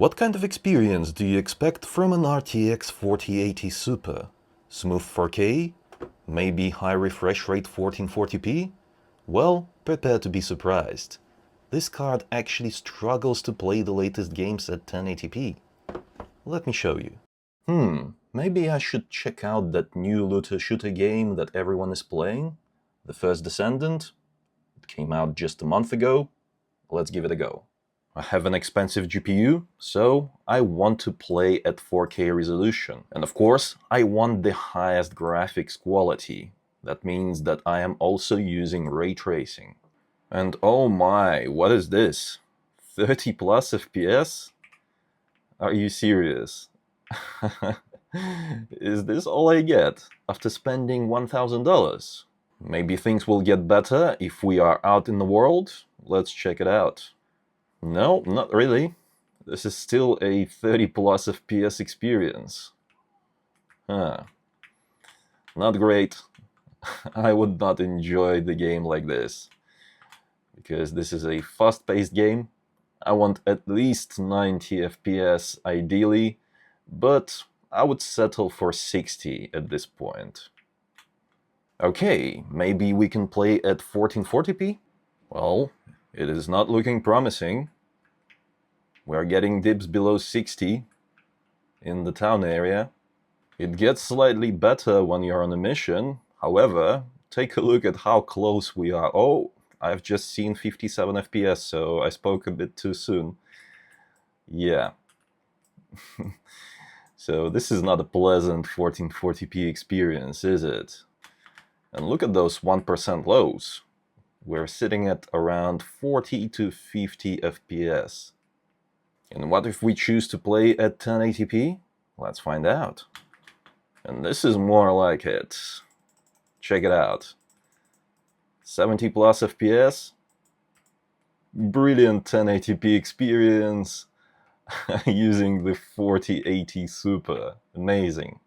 What kind of experience do you expect from an RTX 4080 Super? Smooth 4K? Maybe high refresh rate 1440p? Well, prepare to be surprised. This card actually struggles to play the latest games at 1080p. Let me show you. Maybe I should check out that new looter-shooter game that everyone is playing? The First Descendant? It came out just a month ago. Let's give it a go. I have an expensive GPU, so I want to play at 4K resolution. And of course, I want the highest graphics quality. That means that I am also using ray tracing. And oh my, what is this? 30 plus FPS? Are you serious? Is this all I get after spending $1,000? Maybe things will get better if we are out in the world? Let's check it out. No, not really. This is still a 30 plus FPS experience. Not great. I would not enjoy the game like this. Because this is a fast-paced game. I want at least 90 FPS ideally, but I would settle for 60 at this point. Okay, maybe we can play at 1440p? Well, it is not looking promising. We're getting dips below 60 in the town area. It gets slightly better when you're on a mission. However, take a look at how close we are. Oh, I've just seen 57 FPS, so I spoke a bit too soon. Yeah. So this is not a pleasant 1440p experience, is it? And look at those 1% lows. We're sitting at around 40 to 50 FPS. And what if we choose to play at 1080p? Let's find out. And this is more like it. Check it out. 70 plus FPS. Brilliant 1080p experience using the 4080 Super. Amazing.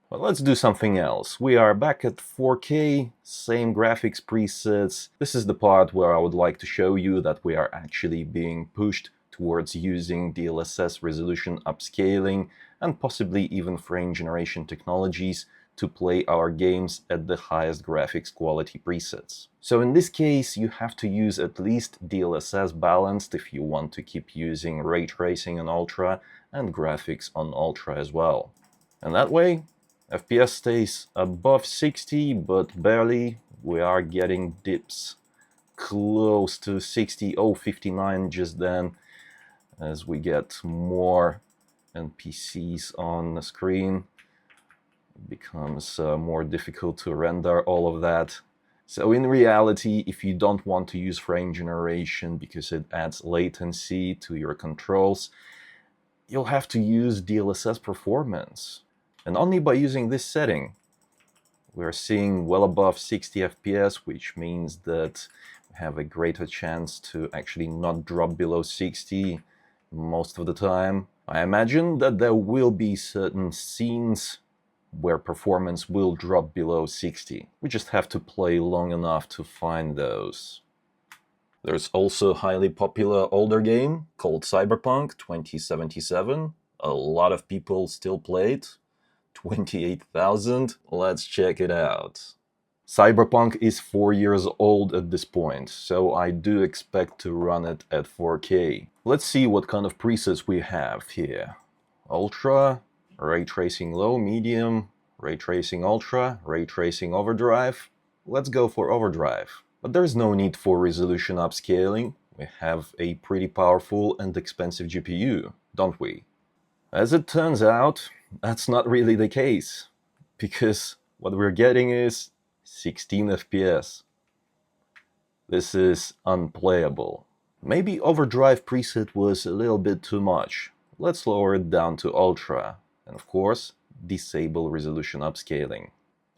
But let's do something else. We are back at 4K, same graphics presets. This is the part where I would like to show you that we are actually being pushed towards using DLSS resolution upscaling and possibly even frame generation technologies to play our games at the highest graphics quality presets. So in this case, you have to use at least DLSS balanced if you want to keep using ray tracing on Ultra and graphics on Ultra as well. And that way, FPS stays above 60, but barely. We are getting dips close to 60, 59 just then, as we get more NPCs on the screen. It becomes more difficult to render all of that. So in reality, if you don't want to use frame generation because it adds latency to your controls, you'll have to use DLSS performance. And only by using this setting, we're seeing well above 60 FPS, which means that we have a greater chance to actually not drop below 60 most of the time. I imagine that there will be certain scenes where performance will drop below 60. We just have to play long enough to find those. There's also a highly popular older game called Cyberpunk 2077. A lot of people still play it. 28,000. Let's check it out. Cyberpunk is 4 years old at this point, so I do expect to run it at 4K. Let's see what kind of presets we have here. Ultra, ray tracing low, medium, ray tracing ultra, ray tracing overdrive. Let's go for overdrive. But there's no need for resolution upscaling. We have a pretty powerful and expensive GPU, don't we? As it turns out, that's not really the case, because what we're getting is 16 FPS. This is unplayable. Maybe overdrive preset was a little bit too much. Let's lower it down to ultra, and of course, disable resolution upscaling.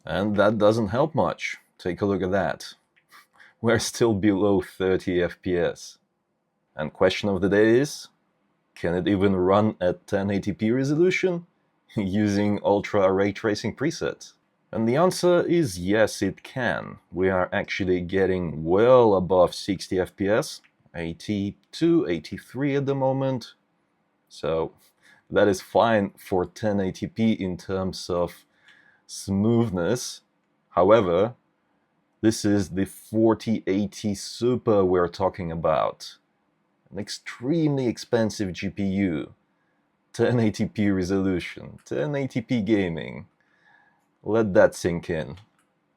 And that doesn't help much. Take a look at that. We're still below 30 FPS. And question of the day is, can it even run at 1080p resolution using ultra ray tracing presets? And the answer is yes, it can. We are actually getting well above 60 FPS, 82, 83 at the moment. So that is fine for 1080p in terms of smoothness. However, this is the 4080 Super we're talking about. An extremely expensive GPU. 1080p resolution, 1080p gaming. Let that sink in.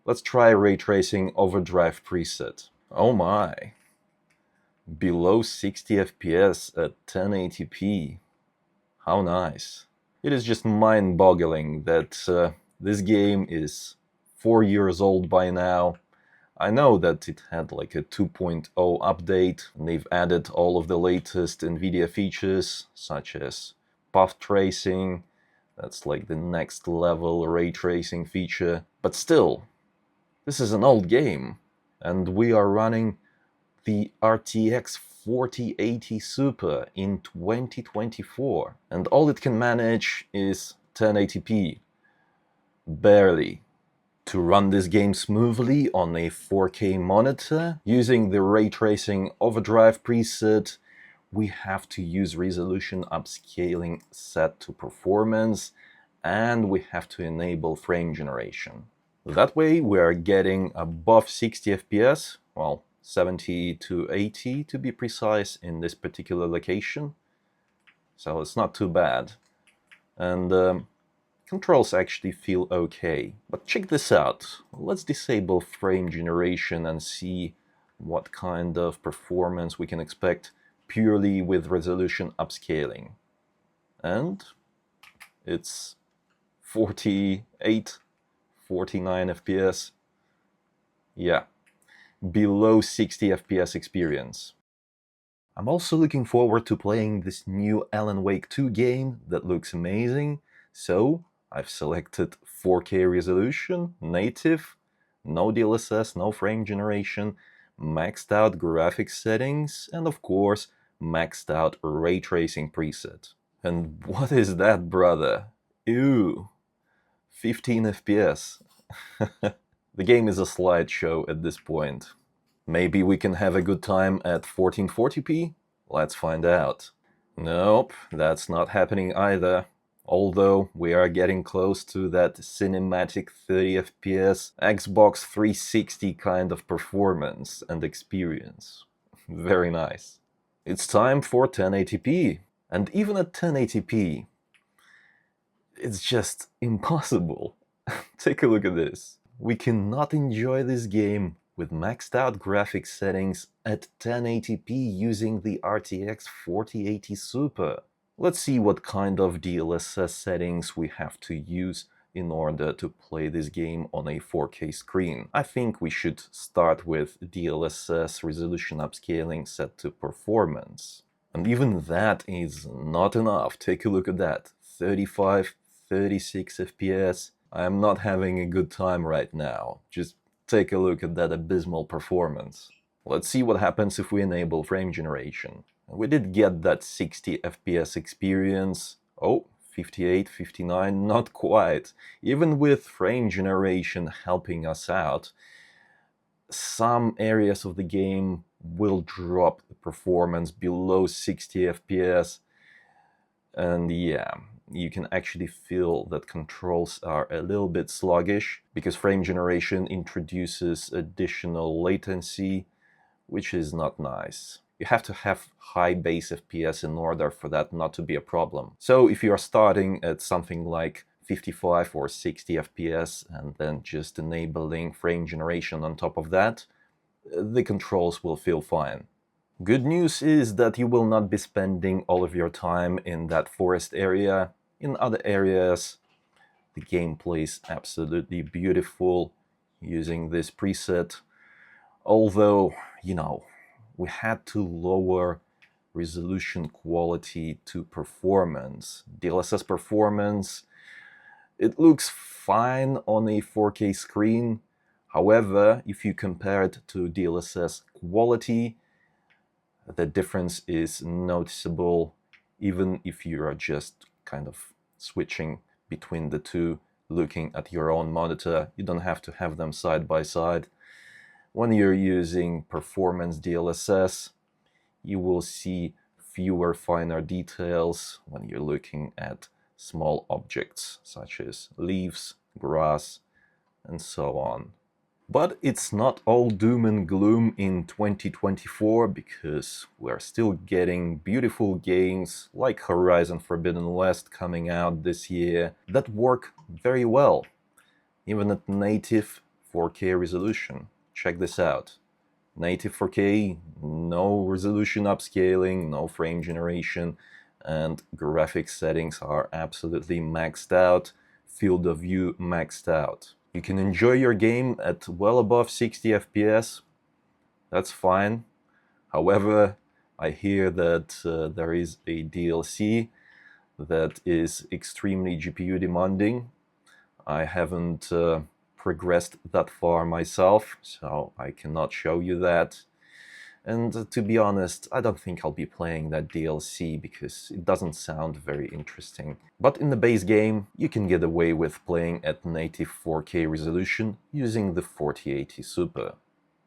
Let's try ray tracing overdrive preset. Oh my. Below 60 FPS at 1080p. How nice. It is just mind-boggling that this game is 4 years old by now. I know that it had like a 2.0 update, and they've added all of the latest NVIDIA features, such as path tracing. That's like the next level ray tracing feature. But still, this is an old game, and we are running the RTX 4080 Super in 2024, and all it can manage is 1080p. Barely. To run this game smoothly on a 4K monitor, using the ray tracing overdrive preset, we have to use resolution upscaling set to performance, and we have to enable frame generation. That way we are getting above 60 FPS, well, 70 to 80 to be precise in this particular location. So it's not too bad. And controls actually feel okay. But check this out. Let's disable frame generation and see what kind of performance we can expect purely with resolution upscaling. And it's 48, 49 FPS. Yeah, below 60 FPS experience. I'm also looking forward to playing this new Alan Wake 2 game that looks amazing. So I've selected 4K resolution, native, no DLSS, no frame generation, maxed out graphics settings, and of course, maxed out ray tracing preset. And what is that, brother? Ew, 15 FPS. The game is a slideshow at this point. Maybe we can have a good time at 1440p? Let's find out. Nope, that's not happening either. Although we are getting close to that cinematic 30 FPS Xbox 360 kind of performance and experience. Very nice. It's time for 1080p. And even at 1080p, it's just impossible. Take a look at this. We cannot enjoy this game with maxed out graphics settings at 1080p using the RTX 4080 Super. Let's see what kind of DLSS settings we have to use in order to play this game on a 4K screen. I think we should start with DLSS resolution upscaling set to performance. And even that is not enough. Take a look at that. 35, 36 FPS. I am not having a good time right now. Just take a look at that abysmal performance. Let's see what happens if we enable frame generation. We did get that 60 FPS experience. Oh, 58, 59, not quite. Even with frame generation helping us out, some areas of the game will drop the performance below 60 FPS. And yeah, you can actually feel that controls are a little bit sluggish because frame generation introduces additional latency, which is not nice. You have to have high base FPS in order for that not to be a problem. So if you are starting at something like 55 or 60 FPS and then just enabling frame generation on top of that, the controls will feel fine. Good news is that you will not be spending all of your time in that forest area. In other areas, the gameplay is absolutely beautiful using this preset. Although, you know, we had to lower resolution quality to performance. DLSS performance, it looks fine on a 4K screen. However, if you compare it to DLSS quality, the difference is noticeable, even if you are just kind of switching between the two, looking at your own monitor. You don't have to have them side by side. When you're using performance DLSS, you will see fewer finer details when you're looking at small objects such as leaves, grass, and so on. But it's not all doom and gloom in 2024, because we're still getting beautiful games like Horizon Forbidden West coming out this year that work very well, even at native 4K resolution. Check this out. Native 4K, no resolution upscaling, no frame generation, and graphics settings are absolutely maxed out, field of view maxed out. You can enjoy your game at well above 60 FPS, that's fine. However, I hear that there is a DLC that is extremely GPU demanding. I haven't progressed that far myself, so I cannot show you that. And to be honest, I don't think I'll be playing that DLC because it doesn't sound very interesting. But in the base game, you can get away with playing at native 4K resolution using the 4080 Super.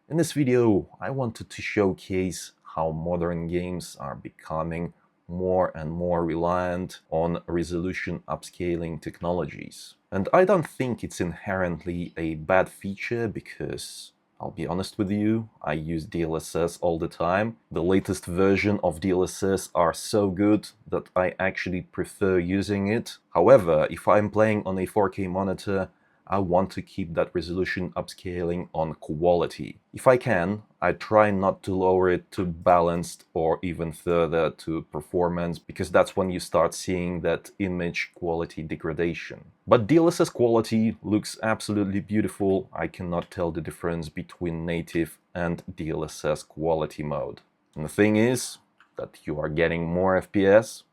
In this video, I wanted to showcase how modern games are becoming more and more reliant on resolution upscaling technologies. And I don't think it's inherently a bad feature because, I'll be honest with you, I use DLSS all the time. The latest version of DLSS are so good that I actually prefer using it. However, if I'm playing on a 4K monitor, I want to keep that resolution upscaling on quality. If I can, I try not to lower it to balanced or even further to performance, because that's when you start seeing that image quality degradation. But DLSS quality looks absolutely beautiful. I cannot tell the difference between native and DLSS quality mode. And the thing is that you are getting more FPS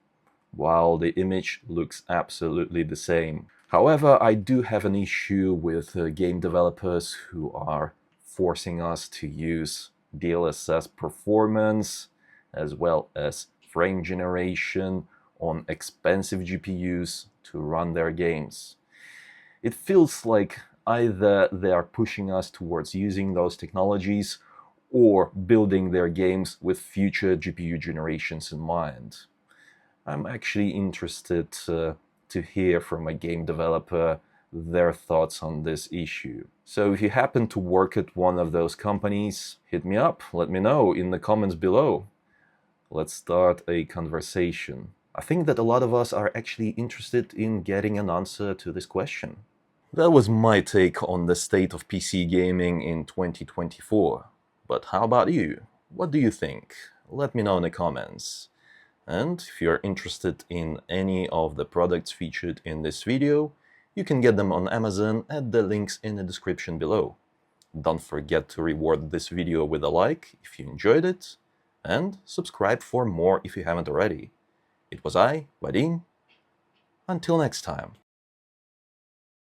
while the image looks absolutely the same. However, I do have an issue with game developers who are forcing us to use DLSS performance as well as frame generation on expensive GPUs to run their games. It feels like either they are pushing us towards using those technologies or building their games with future GPU generations in mind. I'm actually interested to hear from a game developer their thoughts on this issue. So if you happen to work at one of those companies, hit me up, let me know in the comments below. Let's start a conversation. I think that a lot of us are actually interested in getting an answer to this question. That was my take on the state of PC gaming in 2024. But how about you? What do you think? Let me know in the comments. And if you're interested in any of the products featured in this video, you can get them on Amazon at the links in the description below. Don't forget to reward this video with a like if you enjoyed it, and subscribe for more if you haven't already. It was I, Vadim. Until next time.